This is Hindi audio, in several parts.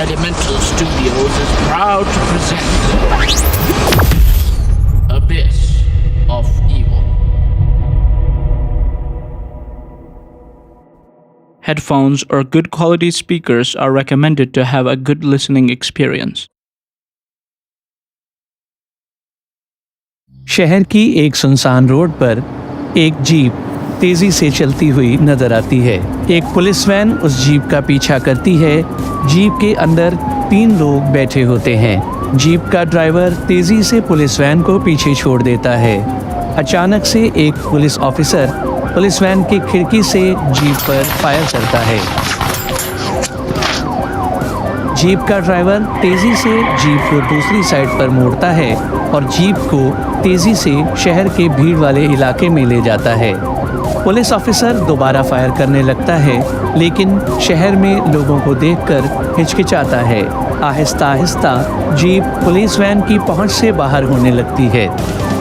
Elemental Studios is proud to present Abyss of Evil. Headphones or good quality speakers are recommended to have a good listening experience. शहर की एक सुनसान रोड पर एक जीप तेजी से चलती हुई नजर आती है। एक पुलिस वैन उस जीप का पीछा करती है। जीप के अंदर 3 लोग बैठे होते हैं। जीप का ड्राइवर तेजी से पुलिस वैन को पीछे छोड़ देता है। अचानक से एक पुलिस ऑफिसर पुलिस वैन की खिड़की से जीप पर फायर करता है। जीप का ड्राइवर तेजी से जीप को दूसरी साइड पर मोड़ता है और जीप को तेजी से शहर के भीड़ वाले इलाके में ले जाता है। पुलिस ऑफिसर दोबारा फायर करने लगता है, लेकिन शहर में लोगों को देखकर हिचकिचाता है। Aahista Aahista jeep police van की पहुंच से बाहर होने लगती है।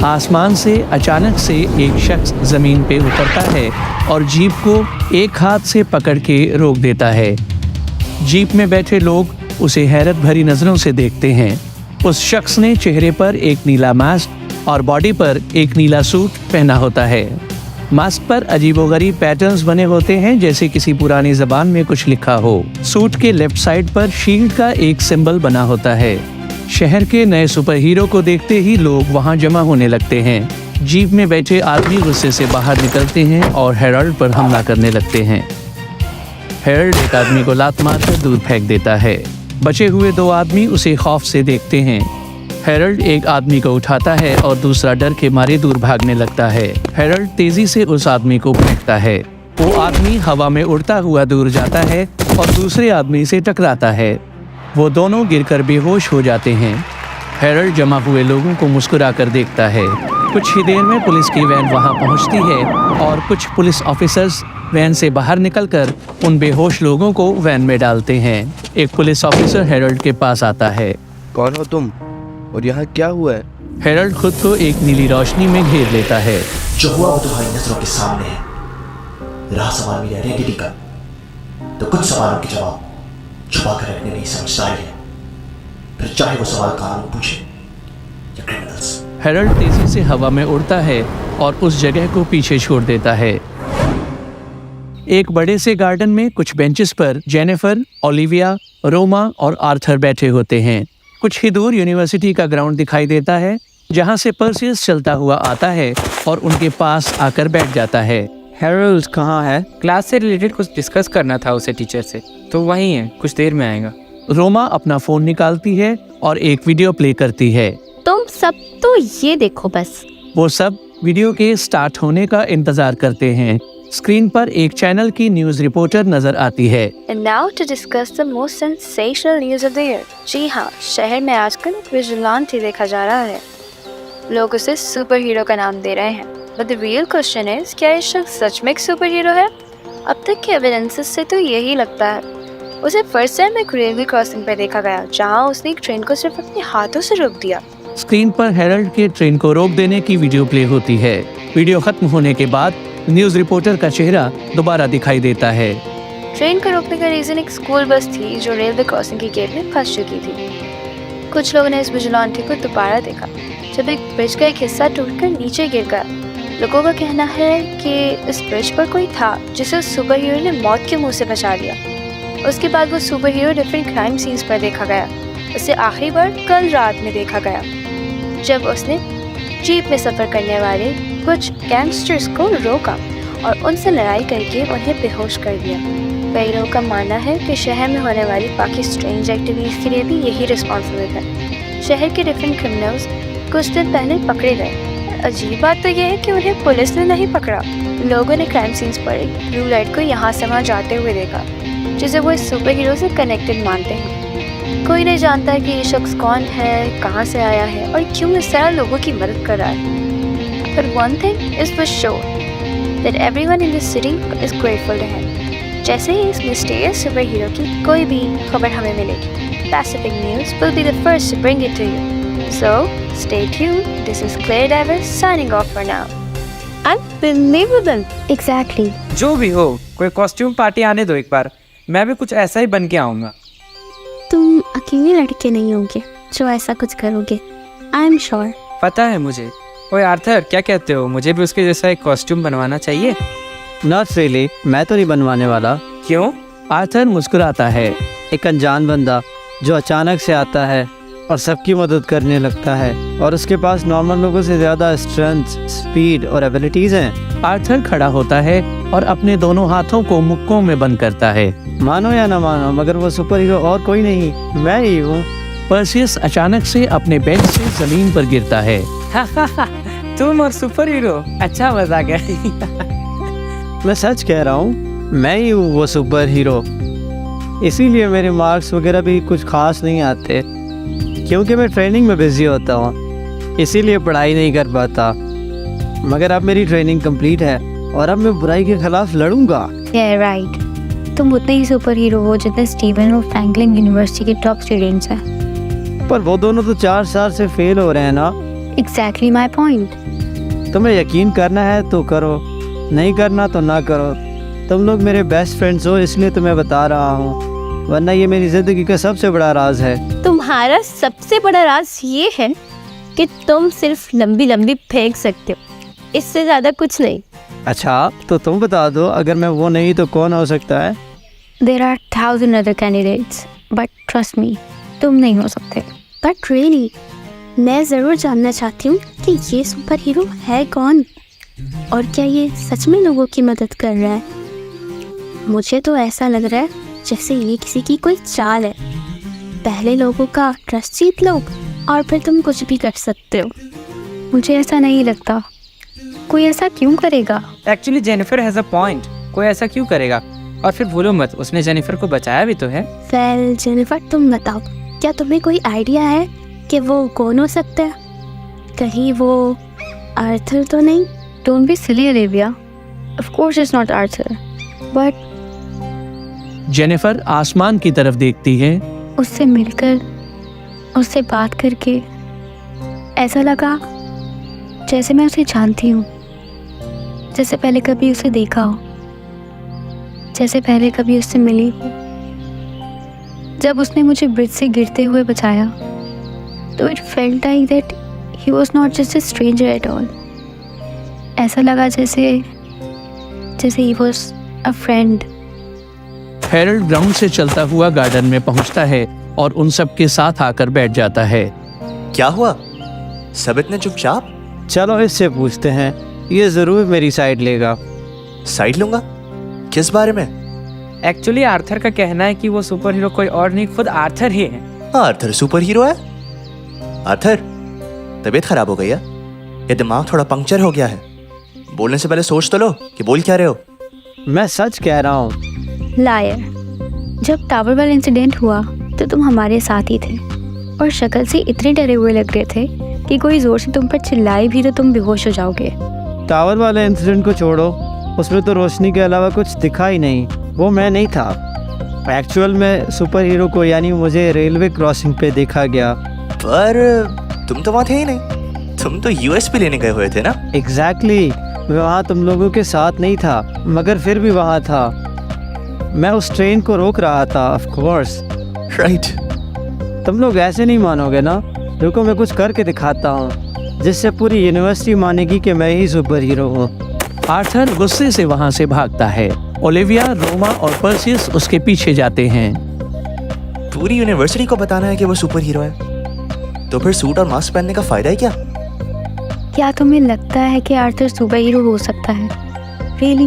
आसमान से अचानक से एक शख्स जमीन पे उतरता है और जीप को एक हाथ से पकड़ के रोक देता है। जीप में बैठे लोग उसे हैरत भरी नजरों से देखते हैं। उस शख्स ने चेहरे पर एक नीला मास्क और बॉडी पर एक नीला सूट पहना होता है। मास्क पर अजीबोगरीब पैटर्न्स बने होते हैं, जैसे किसी पुरानी जबान में कुछ लिखा हो। सूट के लेफ्ट साइड पर शील्ड का एक सिंबल बना होता है। शहर के नए सुपर हीरो को देखते ही लोग वहां जमा होने लगते हैं। जीप में बैठे आदमी गुस्से से बाहर निकलते हैं और हेरल्ड पर हमला करने लगते हैं। हेरल्ड एक आदमी को लात मारकर दूर फेंक देता है। बचे हुए 2 आदमी उसे खौफ से देखते हैं। हेरल्ड एक आदमी को उठाता है और दूसरा डर के मारे दूर भागने लगता है। हेरल्ड तेजी से उस आदमी को फेंकता है। वो आदमी हवा में उड़ता हुआ दूर जाता है और दूसरे आदमी से टकराता है। वो दोनों गिरकर बेहोश हो जाते हैं। हेरल्ड जमा हुए लोगों को मुस्कुराकर देखता है। कुछ ही देर में पुलिस की वैन वहां पहुंचती है और कुछ पुलिस ऑफिसर्स वैन से बाहर निकलकर उन बेहोश लोगों को वैन में डालते हैं। एक पुलिस ऑफिसर हेरल्ड के पास आता है। कौन हो तुम और यहाँ क्या हुआ है? हेरल्ड खुद को एक नीली रोशनी में घेर लेता है। जो हुआ वो तुम्हारी नजरों के सामने है। रहा सवाल मेरी आइडेंटिटी का, तो कुछ सवालों के जवाब छुपा कर रखने में ही समझदारी है। फिर चाहे वो सवाल कानून पूछे या क्रिमिनल्स। हेरल्ड तेजी से हवा में उड़ता है और उस जगह को पीछे छोड़ देता है। एक बड़े से गार्डन में कुछ बेंचेस पर जेनिफर, ओलिविया, रोमा और आर्थर बैठे होते हैं। कुछ ही दूर यूनिवर्सिटी का ग्राउंड दिखाई देता है, जहां से पर्सियस चलता हुआ आता है और उनके पास आकर बैठ जाता है। हेरल्ड कहाँ है? क्लास से रिलेटेड कुछ डिस्कस करना था उसे टीचर से, तो वहीं है, कुछ देर में आएगा। रोमा अपना फोन निकालती है और एक वीडियो प्ले करती है। तुम सब तो ये देखो बस। वो सब वीडियो के स्टार्ट होने का इंतजार करते हैं। स्क्रीन पर एक चैनल की न्यूज रिपोर्टर नजर आती है। And now to discuss the most sensational news of the year. जी हाँ, शहर में आजकल विजिलेंटे देखा जा रहा है। लोग उसे सुपर हीरो का नाम दे रहे हैं। But the real question is, क्या ये शख्स सच में एक सुपर हीरो है? अब तक के एविडेंसेस से तो यही लगता है। उसे फर्स्ट टाइम एक रेलवे क्रॉसिंग पर देखा गया, जहाँ उसने एक ट्रेन को सिर्फ अपने हाथों से रोक दिया। स्क्रीन पर हेरल्ड के ट्रेन को रोक देने की वीडियो प्ले होती है। वीडियो खत्म होने के बाद न्यूज रिपोर्टर का चेहरा दोबारा दिखाई देता है। ट्रेन को रोकने का रीजन एक स्कूल बस थी जो रेलवे क्रॉसिंग की गेट में फंस चुकी थी। कुछ लोगों ने इस विजिलेंटे को दोबारा देखा जब एक ब्रिज का एक हिस्सा टूटकर नीचे गिर गया। लोगों का कहना है कि इस ब्रिज पर कोई था जिसे उस सुपर हीरो ने मौत के मुंह से बचा लिया। उसके बाद वो super hero different crime scenes पर देखा गया। उसे आखिरी बार कल रात में देखा गया जब उसने जीप में सफर करने वाले कुछ गैंगस्टर्स को रोका और उनसे लड़ाई करके उन्हें बेहोश कर दिया। कई लोगों का मानना है कि शहर में होने वाली बाकी स्ट्रेंज एक्टिविटीज के लिए भी यही रिस्पॉन्सिबल है। शहर के डिफरेंट क्रिमिनल्स कुछ दिन पहले पकड़े गए। अजीब बात तो यह है कि उन्हें पुलिस ने नहीं पकड़ा। लोगों ने क्राइम सीन्स पर एक ब्लू लाइट को यहाँ से वहाँ जाते हुए देखा, जिसे वो इस सुपर हीरो से कनेक्टेड मानते हैं। कोई नहीं जानता कि ये शख्स कौन है, कहाँ से आया है और क्यों इस तरह लोगों की मदद कर रहा है। But one thing is for sure, that everyone in this city is grateful to him. जैसे ही इस mysterious super hero की कोई भी खबर हमें मिलेगी, Pacific News will be the first to bring it to you. So stay tuned. This is Claire Davis signing off for now. Unbelievable. Exactly. जो भी हो, कोई कॉस्ट्यूम पार्टी आने दो एक बार। मैं भी कुछ ऐसा ही बन के आऊंगा। तुम अकेले लड़के नहीं होंगे जो ऐसा कुछ करोगे, आई एम श्योर। पता है मुझे। ओए आर्थर, क्या कहते हो, मुझे भी उसके जैसा एक कॉस्ट्यूम बनवाना चाहिए? नॉट रियली, मैं तो नहीं बनवाने वाला। क्यों? आर्थर मुस्कुराता है। एक अनजान बंदा जो अचानक से आता है और सबकी मदद करने लगता है और उसके पास नॉर्मल लोगों से ज़्यादा स्ट्रेंथ, स्पीड और एबिलिटीज़ हैं। आर्थर खड़ा होता है और अपने दोनों हाथों को मुक्कों में बंद करता है। मानो या ना मानो, मगर वो सुपर हीरो और कोई नहीं, मैं ही हूँ। पर्सियस अचानक से अपने बेड से जमीन पर गिरता है। तुम और सुपर हीरो, अच्छा मजाक है। मैं सच कह रहा हूँ, मैं ही हूँ वो सुपर हीरो। इसीलिए मेरे मार्क्स वगैरह भी कुछ खास नहीं आते, क्योंकि मैं ट्रेनिंग में बिजी होता हूँ, इसीलिए पढ़ाई नहीं कर पाता। मगर अब मेरी ट्रेनिंग कंप्लीट है और अब मैं बुराई के खिलाफ लड़ूंगा। राइट, तुम उतने ही सुपर हीरो हो जितने स्टीवन और फ्रैंकलिन यूनिवर्सिटी के टॉप स्टूडेंट्स हैं। पर वो दोनों तो 4 साल से फेल हो रहे हैं ना। Exactly my point. तुम्हें यकीन करना है तो करो, नहीं करना तो ना करो। तुम लोग मेरे बेस्ट फ्रेंड्स हो, इसलिए तुम्हें बता रहा हूँ, वरना ये मेरी ज़िंदगी का सबसे बड़ा राज है। तुम्हारा सबसे बड़ा राज ये है कि तुम सिर्फ लंबी लंबी फेंक सकते हो, इससे ज़्यादा कुछ नहीं। अच्छा, तो तुम बता दो, अगर मैं वो नहीं तो कौन हो सकता है? There are 1000 other candidates, but trust me, तुम नहीं हो सकते। बट रियली मैं ज़रूर जानना चाहती हूँ कि ये सुपर हीरो है कौन, और क्या ये सच में लोगों की मदद कर रहा है। मुझे तो ऐसा लग रहा है जैसे ये किसी की कोई चाल है। पहले लोगों का ट्रस्ट जीत लो और फिर तुम कुछ भी कर सकते हो। मुझे ऐसा नहीं लगता। कोई ऐसा क्यों करेगा? Actually Jennifer has a point. कोई ऐसा क्यों करेगा? और फिर भूलो मत, उसने जेनिफर को बचाया भी तो है। वेल जेनिफर, तुम बताओ, क्या तुम्हें कोई आइडिया है कि वो कौन हो सकता है? कहीं वो आर्थर तो नहीं? Don't be silly, Olivia. Of course it's not Arthur. But Jennifer आसमान की तरफ देखती है। उससे मिलकर, उससे बात करके ऐसा लगा जैसे मैं उसे जानती हूँ, जैसे पहले कभी उसे देखा हो, जैसे पहले कभी उससे मिली हो। जब उसने मुझे ब्रिज से गिरते हुए बचाया तो it felt like that he was not just a stranger at all. ऐसा लगा जैसे he was a friend. Harold ground से चलता हुआ गार्डन में पहुंचता है और उन सब के साथ आकर बैठ जाता है। क्या हुआ, सब इतने चुपचाप? चलो इससे पूछते हैं, ये ज़रूर मेरी साइड लेगा। साइड लूंगा? किस बारे में? एक्चुअली आर्थर का कहना है कि वो सुपर हीरो कोई और नहीं, खुद आर्थर ही है। आर्थर सुपर हीरो है? आर्थर, तबीयत खराब हो गई है या दिमाग थोड़ा पंक्चर हो गया है? बोलने से पहले सोच तो लो कि बोल क्या रहे हो। मैं सच कह रहा हूँ। लायर, जब टावर वाला इंसिडेंट हुआ तो तुम हमारे साथ ही थे और शक्ल से इतने डरे हुए लग रहे थे कि कोई जोर से तुम पर चिल्लाए भी तो तुम बेहोश हो जाओगे। टावर वाले इंसिडेंट को छोड़ो, उसमें तो रोशनी के अलावा कुछ दिखा ही नहीं। वो मैं नहीं था। एक्चुअल में सुपर हीरो को, यानी मुझे रेलवे क्रॉसिंग पे देखा गया। पर तुम तो वहाँ थे ही नहीं, तुम तो यूएसपी लेने गए हुए थे ना? एग्जैक्टली, मैं वहाँ तुम लोगों के साथ नहीं था, मगर फिर भी वहाँ था। मैं उस ट्रेन को रोक रहा था, ऑफ कोर्स। राइट। तुम लोग ऐसे नहीं मानोगे ना। रुको, मैं कुछ करके दिखाता हूँ जिससे पूरी यूनिवर्सिटी मानेगी कि मैं ही सुपर हीरो हूँ। आर्थर गुस्से से वहां से भागता है। ओलिविया, रोमा और पर्सियस उसके पीछे जाते हैं। पूरी यूनिवर्सिटी को बताना है कि वो सुपर हीरो है, तो फिर सूट और मास्क पहनने का फायदा है क्या? क्या तुम्हें लगता है कि आर्थर सुपर हीरो हो सकता है? रियली?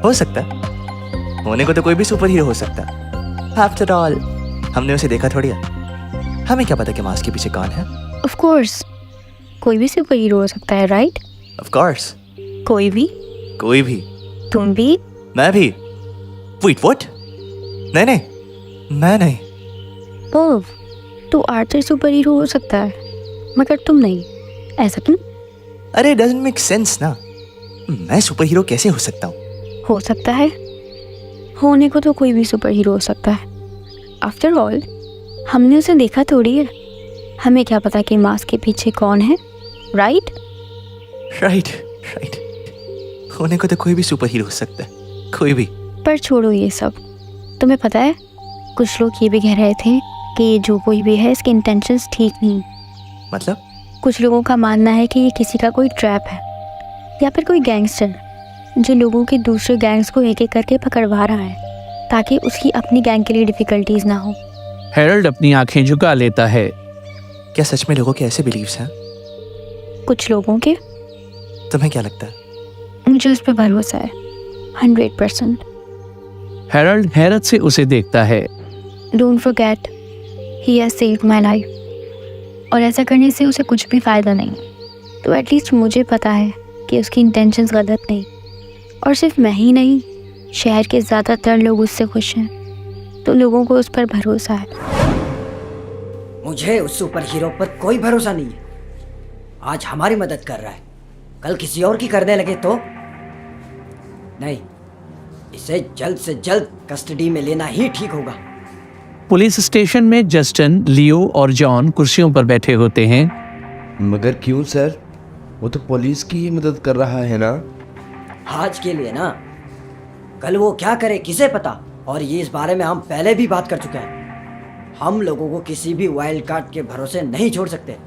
हो सकता है, होने को तो कोई भी सुपर हीरो हो सकता है। आफ्टर ऑल हमने उसे देखा थोड़ी है, हमें क्या पता कि मास्क के पीछे कौन है। ऑफ कोर्स कोई भी सुपर हीरो हो सकता है, राइट? Of course. कोई भी? कोई भी। तुम भी? मैं भी। Wait, what? नहीं नहीं, मैं नहीं। ओह, तो आर्थर सुपर हीरो हो सकता है मगर तुम नहीं, ऐसा क्यों? अरे डजंट मेक सेंस ना। मैं सुपर हीरो कैसे हो सकता हूँ? हो सकता है, होने को तो कोई भी सुपर हीरो हो सकता है। आफ्टर ऑल हमने उसे देखा थोड़ी है, हमें क्या पता कि मास्क के पीछे कौन है, राइट? राइट राइट, होने को तो कोई भी सुपर हीरो हो सकता है, कोई भी। पर छोड़ो ये सब। तुम्हें पता है कुछ लोग ये भी कह रहे थे कि जो कोई भी है इसके इंटेंशंस ठीक नहीं। मतलब? कुछ लोगों का मानना है कि ये किसी का कोई ट्रैप है या फिर कोई गैंगस्टर जो लोगों के दूसरे गैंग्स को एक एक करके पकड़वा रहा है ताकि उसकी अपनी गैंग के लिए डिफ़िकल्टीज ना हो। हेरल्ड अपनी आंखें झुका लेता है। क्या सच में लोगों के ऐसे बिलीव्स हैं? कुछ लोगों के। तुम्हें क्या लगता है? मुझे उस पर भरोसा है 100%। हेरल्ड हैरत से उसे देखता है। Don't forget he has saved my life, और ऐसा करने से उसे कुछ भी फ़ायदा नहीं। तो एटलीस्ट मुझे पता है कि उसकी इंटेंशंस गलत नहीं, और सिर्फ मैं ही नहीं, शहर के ज़्यादातर लोग उससे खुश हैं। तो लोगों को उस पर भरोसा है। मुझे उस सुपर हीरो पर कोई भरोसा नहीं है। आज हमारी मदद कर रहा है, कल किसी और की करने लगे तो नहीं। इसे जल्द से जल्द कस्टडी में लेना ही ठीक होगा। पुलिस स्टेशन में जस्टिन, लियो और जॉन कुर्सियों पर बैठे होते हैं। मगर क्यों सर? वो तो पुलिस की ही मदद कर रहा है ना। आज के लिए ना, कल वो क्या करे किसे पता। और ये इस बारे में हम पहले भी बात कर चुके हैं। हम लोगों को किसी भी वाइल्ड कार्ड के भरोसे नहीं छोड़ सकते।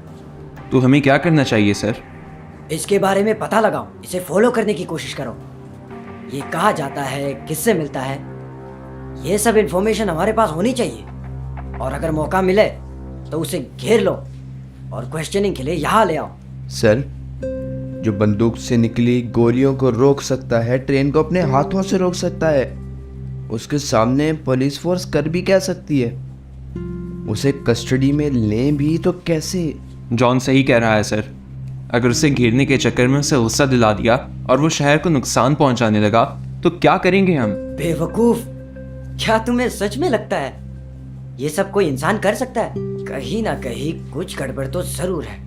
तो हमें क्या करना चाहिए सर? इसके बारे में पता लगाओ, इसे फॉलो करने की कोशिश करो। ये कहा जाता है, किससे मिलता है, ये सब इन्फॉर्मेशन हमारे पास होनी चाहिए। और अगर मौका मिले तो उसे घेर लो और क्वेश्चनिंग के लिए यहाँ ले आओ। सर, जो बंदूक से निकली गोलियों को रोक सकता है, ट्रेन को अपने हाथों से रोक सकता है, उसके सामने पुलिस फोर्स कर भी क्या सकती है? उसे कस्टडी में लें भी तो कैसे? जॉन सही कह रहा है सर। अगर उसे घेरने के चक्कर में उसे गुस्सा दिला दिया और वो शहर को नुकसान पहुंचाने लगा तो क्या करेंगे हम? बेवकूफ, क्या तुम्हें सच में लगता है ये सब कोई इंसान कर सकता है? कहीं ना कहीं कुछ गड़बड़ तो जरूर है,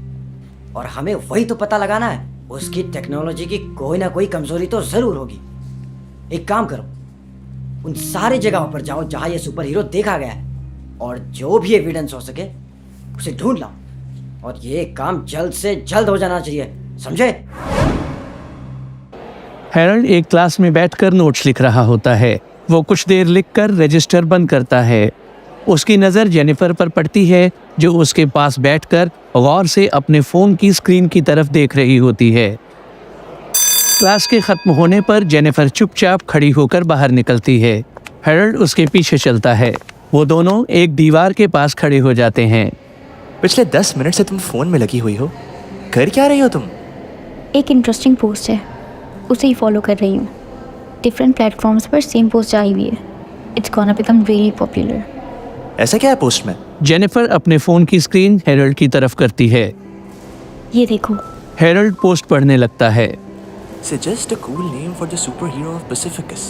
और हमें वही तो पता लगाना है। उसकी टेक्नोलॉजी की कोई ना कोई कमजोरी तो जरूर होगी। एक काम करो, उन सारी जगहों पर जाओ जहां ये सुपर हीरो देखा गया है, और जो भी एविडेंस हो सके उसे ढूंढ लाओ। और ये काम जल्द से जल्द हो जाना चाहिए, समझे? हेरल्ड एक क्लास में बैठकर नोट्स लिख रहा होता है। वो कुछ देर लिखकर रजिस्टर बंद करता है। उसकी नज़र जेनिफर पर पड़ती है, जो उसके पास बैठकर गौर से अपने फ़ोन की स्क्रीन की तरफ देख रही होती है। क्लास के ख़त्म होने पर जेनिफर चुपचाप खड़ी होकर बाहर निकलती है। हेरल्ड उसके पीछे चलता है। वो दोनों एक दीवार के पास खड़े हो जाते हैं। पिछले 10 मिनट से तुम फोन में लगी हुई हो, कर क्या रही हो तुम? एक इंटरेस्टिंग पोस्ट है, उसे ही फॉलो कर रही हूँ। डिफरेंट प्लेटफॉर्म्स पर सेम पोस्ट आई हुई है। It's gonna become really popular. ऐसा क्या है पोस्ट में? जेनिफर अपने फ़ोन की स्क्रीन हेरल्ड की तरफ करती है। ये देखो। हेरल्ड पोस्ट पढ़ने लगता है। Suggest a cool name for the superhero of Pacificus.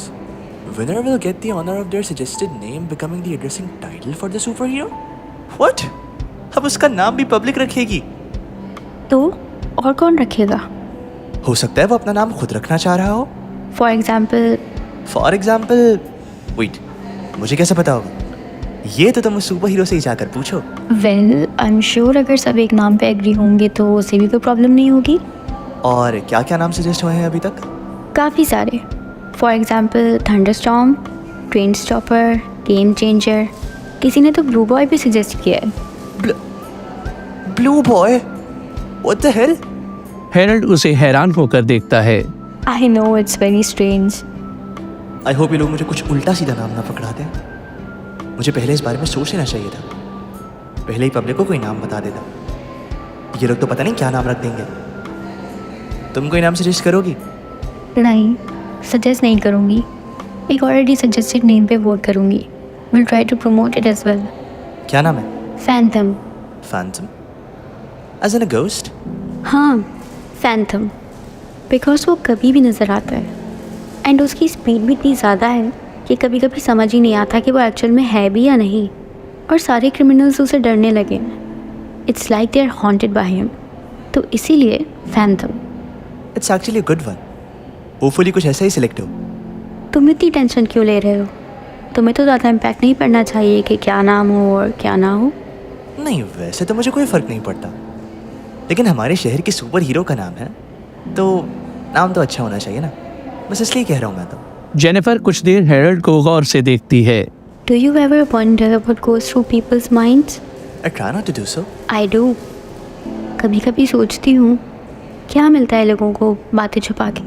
Winner will get the honor of their suggested name becoming the addressing title for the superhero. What? अब उसका नाम भी पब्लिक रखेगी? तो और कौन रखेगा? हो सकता है वो अपना नाम खुद रखना चाह रहा हो। For example? वेट, मुझे कैसे पता होगा? ये तो तुम उस सुपर हीरो से ही जाकर पूछो। वेल, आई एम श्योर अगर सब एक नाम पे एग्री होंगे तो उसे भी कोई प्रॉब्लम नहीं होगी। और क्या क्या नाम सजेस्ट हुए हैं अभी तक? काफ़ी सारे। For example thunderstorm, train stopper, game changer. किसी ने तो ब्लू बॉय भी सजेस्ट किया है। Blue boy? What the hell? Harold उसे हैरान होकर देखता है। I know, it's very strange. I hope ये लोग मुझे कुछ उल्टा सीधा नाम ना पकड़ा दें। मुझे पहले इस बारे में सोच लेना चाहिए था। पहले ही पब्लिक को कोई नाम बता देता। ये लोग तो पता नहीं क्या नाम रख देंगे। तुम कोई नाम सजेस्ट करोगी? नहीं, सजेस्ट नहीं करूँगी। एक ऑलरेडी सजेस्टेड नेम पे वोट करूँगी। Will try to promote it as well. क्या नाम है? Phantom. Phantom? As an a ghost? हाँ, फैंथम। बिकॉज वो कभी भी नज़र आता है, एंड उसकी स्पीड भी इतनी ज़्यादा है कि कभी कभी समझ ही नहीं आता कि वो एक्चुअल में है भी या नहीं। और सारे क्रिमिनल्स उसे डरने लगे। It's like they are haunted by him. तो इसीलिए phantom. It's actually a good one. Hopefully कुछ ऐसा ही सिलेक्ट हो। तुम इतनी टेंशन क्यों ले रहे हो? तुम्हें तो ज़्यादा इम्पैक्ट नहीं पड़ना चाहिए कि क्या नाम हो और क्या ना हो। नहीं, वैसे तो मुझे कोई फ़र्क नहीं पड़ता, लेकिन हमारे शहर के सुपर हीरो का नाम है तो नाम तो अच्छा होना चाहिए ना। बस इसलिए कह रहा हूँ मैं तो। जेनिफर कुछ देर हेरल्ड को गौर से देखती है। Do you ever wonder what goes through people's minds? I try not to do so. I do. कभी कभी सोचती हूँ क्या मिलता है लोगों को बातें छुपा के,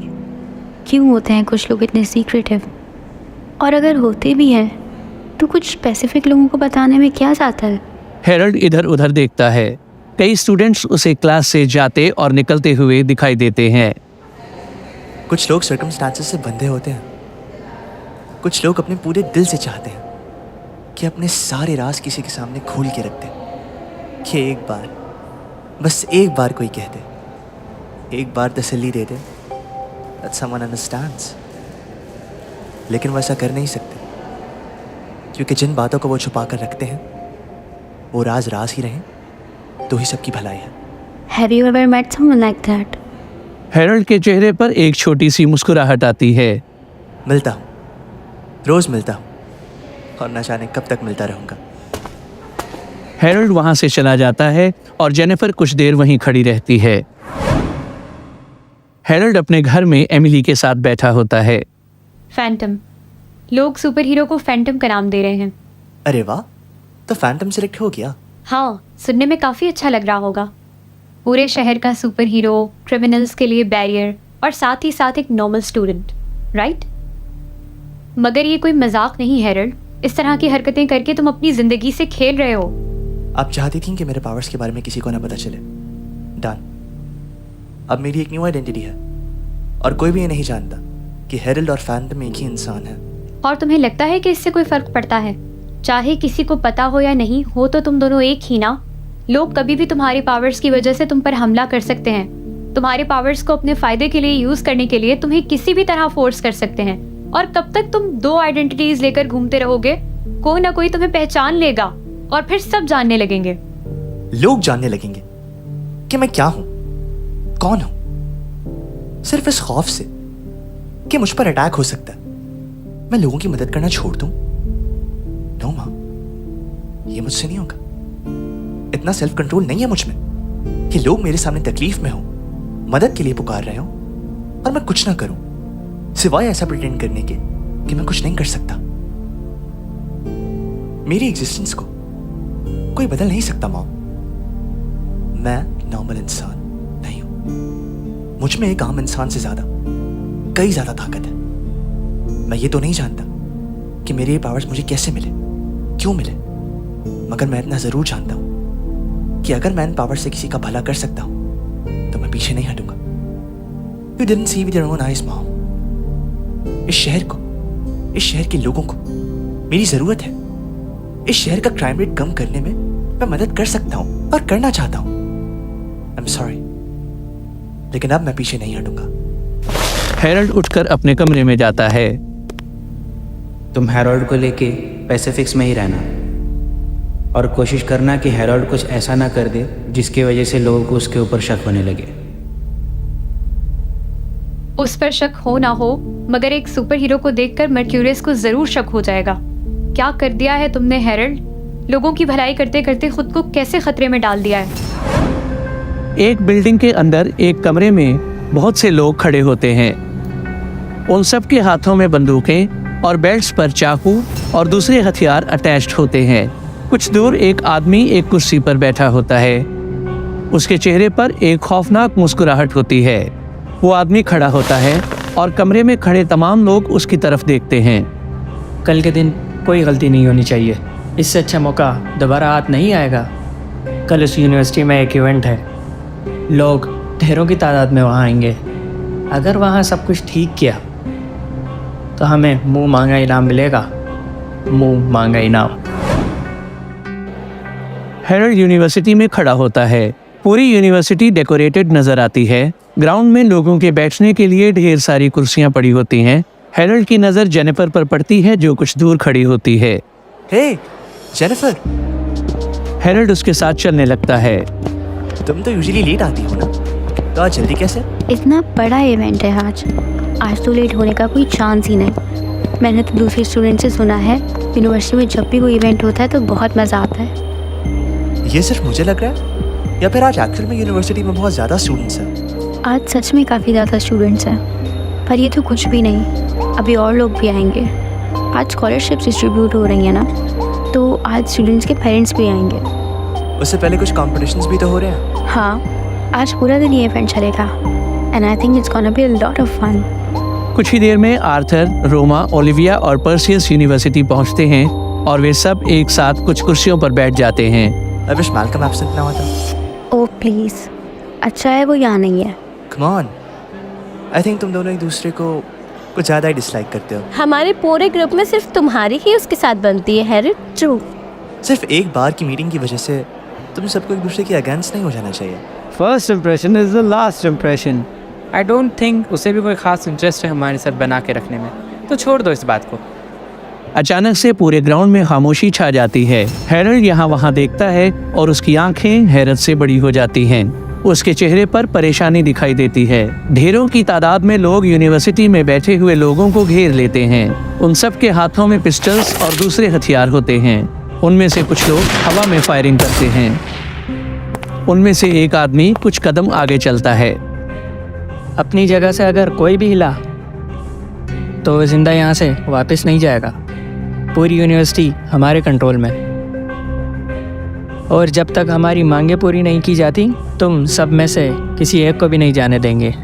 क्यों होते हैं कुछ लोग इतने सीक्रेटिव, और अगर होते भी हैं तो कुछ स्पेसिफिक लोगों को बताने में क्या जाता है। हेरल्ड इधर उधर देखता है। कई स्टूडेंट्स उसे क्लास से जाते और निकलते हुए दिखाई देते हैं। कुछ लोग सर्कमस्टांसेस से बंधे होते हैं, कुछ लोग अपने पूरे दिल से चाहते हैं कि अपने सारे राज किसी के सामने खोल के रख दें, कि एक बार, बस एक बार कोई कह दे, एक बार तसल्ली दे दे that someone understands। लेकिन वो ऐसा कर नहीं सकते, क्योंकि जिन बातों को वो छुपा कर रखते हैं वो राज राज ही रहें तो ही सबकी भलाई है। Have you ever met someone like that? Harold के चेहरे पर एक छोटी सी मुस्कुराहट आती है। मिलता हूँ, रोज मिलता हूँ, और न जाने कब तक मिलता रहूँगा। हेरल्ड वहां से चला जाता है और जेनिफर कुछ देर वहीं खड़ी रहती है। हेरल्ड अपने घर में एमिली के साथ बैठा होता है। फैंटम, लोग सुपर हीरो को फैंटम का नाम दे रहे हैं। अरे वाह, तो फैंटम सिलेक्ट हो गया। हाँ, सुनने में काफ़ी अच्छा लग रहा होगा। पूरे शहर का सुपर हीरो, क्रिमिनल्स के लिए बैरियर और साथ ही साथ एक नॉर्मल स्टूडेंट, राइट? मगर ये कोई मजाक नहीं हेरल्ड, इस तरह की हरकतें करके तुम अपनी ज़िंदगी से खेल रहे हो। आप चाहती थी कि मेरे पावर्स के बारे में किसी को ना पता चले। डन। अब मेरी एक न्यू आइडेंटिटी है और कोई भी ये नहीं जानता कि हेरल्ड और फैंटम एक ही इंसान है। और तुम्हें लगता है कि इससे कोई फ़र्क पड़ता है? चाहे किसी को पता हो या नहीं हो, तो तुम दोनों एक ही ना। लोग कभी भी तुम्हारे पावर्स की वजह से तुम पर हमला कर सकते हैं। तुम्हारे पावर्स को अपने फ़ायदे के लिए यूज़ करने के लिए तुम्हें किसी भी तरह फोर्स कर सकते हैं। और कब तक तुम दो आइडेंटिटीज लेकर घूमते रहोगे? कोई ना कोई तुम्हें पहचान लेगा और फिर सब जानने लगेंगे। लोग जानने लगेंगे कि मैं क्या हूं, कौन हूं, सिर्फ इस खौफ से कि मुझ पर अटैक हो सकता है मैं लोगों की मदद करना छोड़ दूं। नो मां, ये मुझसे नहीं होगा। इतना सेल्फ कंट्रोल नहीं है मुझ में कि लोग मेरे सामने तकलीफ में हो, मदद के लिए पुकार रहे हो और मैं कुछ ना करूं सिवाय ऐसा प्रिटेंड करने के कि मैं कुछ नहीं कर सकता। मेरी एग्जिस्टेंस को कोई बदल नहीं सकता मॉम। मैं नॉर्मल इंसान नहीं हूं। मुझ में एक आम इंसान से ज्यादा, कई ज्यादा ताकत है। मैं ये तो नहीं जानता कि मेरे ये पावर्स मुझे कैसे मिले, क्यों मिले, मगर मैं इतना जरूर जानता हूं कि अगर मैं इन पावर से किसी का भला कर सकता हूं तो मैं पीछे नहीं हटूंगा। You didn't see with your own eyes, mom। इस शहर को, इस शहर के लोगों को मेरी जरूरत है। इस शहर का क्राइम रेट कम करने में मैं मदद कर सकता हूं और करना चाहता हूं। I'm sorry, लेकिन अब मैं पीछे नहीं हटूंगा। हेरल्ड उठकर अपने कमरे में जाता है। तुम हेरोल्ड को लेके पैसिफिक्स में ही रहना और कोशिश करना कि हेरोल्ड कुछ ऐसा ना कर दे जिसकी वजह से लोगों को उसके ऊपर शक होने लगे। उस पर शक हो ना हो, मगर एक सुपर हीरो को देखकर मर्क्यूरियस को जरूर शक हो जाएगा। क्या कर दिया है तुमने हेरल्ड? लोगों की भलाई करते करते खुद को कैसे खतरे में डाल दिया है। एक बिल्डिंग के अंदर एक कमरे में बहुत से लोग खड़े होते हैं। उन सब के हाथों में बंदूकें और बेल्ट्स पर चाकू और दूसरे हथियार अटैच्ड होते हैं। कुछ दूर एक आदमी एक कुर्सी पर बैठा होता है। उसके चेहरे पर एक खौफनाक मुस्कुराहट होती है। वो आदमी खड़ा होता है और कमरे में खड़े तमाम लोग उसकी तरफ देखते हैं। कल के दिन कोई गलती नहीं होनी चाहिए। इससे अच्छा मौका दोबारा हाथ नहीं आएगा। कल उस यूनिवर्सिटी में एक इवेंट है, लोग ढेरों की तादाद में वहाँ आएंगे। अगर वहाँ सब कुछ ठीक किया तो हमें मुंह मांगा इनाम मिलेगा। मुंह मांगा इनाम। हेरल्ड यूनिवर्सिटी में खड़ा होता है। पूरी यूनिवर्सिटी डेकोरेटेड नजर आती है। ग्राउंड में लोगों के बैठने के लिए ढेर सारी कुर्सियां पड़ी होती हैं। हेरल्ड की नज़र जेनिफर पर पड़ती है जो कुछ दूर खड़ी होती है। हे जेनिफर। हेरल्ड उसके साथ चलने लगता है। तुम तो यूजुअली लेट आती हो ना, तो आज जल्दी कैसे? इतना बड़ा इवेंट है आज तो लेट होने का कोई चांस ही नहीं। मैंने तो दूसरे स्टूडेंट से सुना है यूनिवर्सिटी में जब भी कोई इवेंट होता है तो बहुत मज़ा आता है। ये सिर्फ मुझे लग रहा है या फिर आज एक्चुअल में यूनिवर्सिटी में बहुत ज़्यादा स्टूडेंट्स हैं? आज सच में काफ़ी ज़्यादा स्टूडेंट्स हैं, पर ये तो कुछ भी नहीं, अभी और लोग भी आएंगे। आज स्कॉलरशिप्स डिस्ट्रीब्यूट हो रही हैं ना, तो आज स्टूडेंट्स के पेरेंट्स भी आएंगे। उससे पहले कुछ कॉम्पिटिशन्स भी तो हो रहे हैं। हाँ, आज पूरा दिन ये इवेंट चलेगा and I think it's gonna be a lot of fun. कुछ ही देर में आर्थर, रोमा, ओलिविया और पर्सियस यूनिवर्सिटी पहुंचते हैं और वे सब एक साथ कुछ कुर्सियों पर बैठ जाते हैं। आई विश मैल्कम एब्सेंट ना होता। ओह प्लीज़, अच्छा है वो यहाँ नहीं है। कम ऑन, आई थिंक तुम दोनों एक दूसरे को कुछ ज़्यादा ही डिसलाइक करते हो। हमारे पूरे ग्रुप में सिर्फ तुम्हारी ही उसके साथ बनती है हैरिट। ट्रू। सिर्फ एक बार की मीटिंग की वजह से तुम सबको एक दूसरे के अगेंस्ट नहीं हो जाना चाहिए। First impression is the last impression. I don't think उसे भी कोई ख़ास इंटरेस्ट है हमारे साथ बना के रखने में, तो छोड़ दो इस बात को। अचानक से पूरे ग्राउंड में खामोशी छा जाती है। हैरल्ड यहाँ वहाँ देखता है और उसकी आंखें हैरत से बड़ी हो जाती हैं। उसके चेहरे पर परेशानी दिखाई देती है। ढेरों की तादाद में लोग यूनिवर्सिटी में बैठे हुए लोगों को घेर लेते हैं। उन सब के हाथों में पिस्टल्स और दूसरे हथियार होते हैं। उनमें से कुछ लोग हवा में फायरिंग करते हैं। उनमें से एक आदमी कुछ कदम आगे चलता है। अपनी जगह से अगर कोई भी हिला तो वो जिंदा यहाँ से वापस नहीं जाएगा। पूरी यूनिवर्सिटी हमारे कंट्रोल में, और जब तक हमारी मांगें पूरी नहीं की जाती तुम सब में से किसी एक को भी नहीं जाने देंगे।